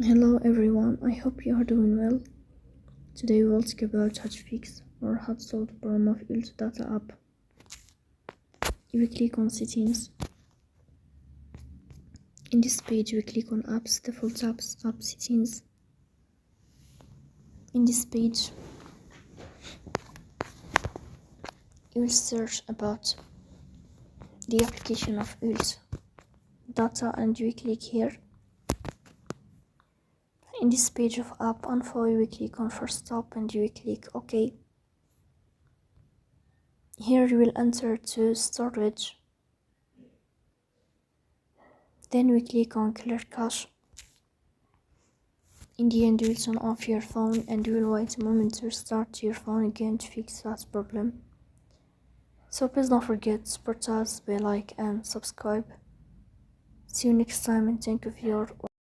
Hello everyone, I hope you are doing well. Today we will talk about how to fix or how to solve the problem of UltData app. We click on settings. In this page we click on apps, default apps, app settings. In this page you will search about the application of UltData and you click here. In this page of app info you will click on first stop and you will click OK. Here you will enter to storage. Then we click on clear cache. In the end you will turn off your phone and you will wait a moment to restart your phone again to fix that problem. So please don't forget to support us by like and subscribe. See you next time and thank you for your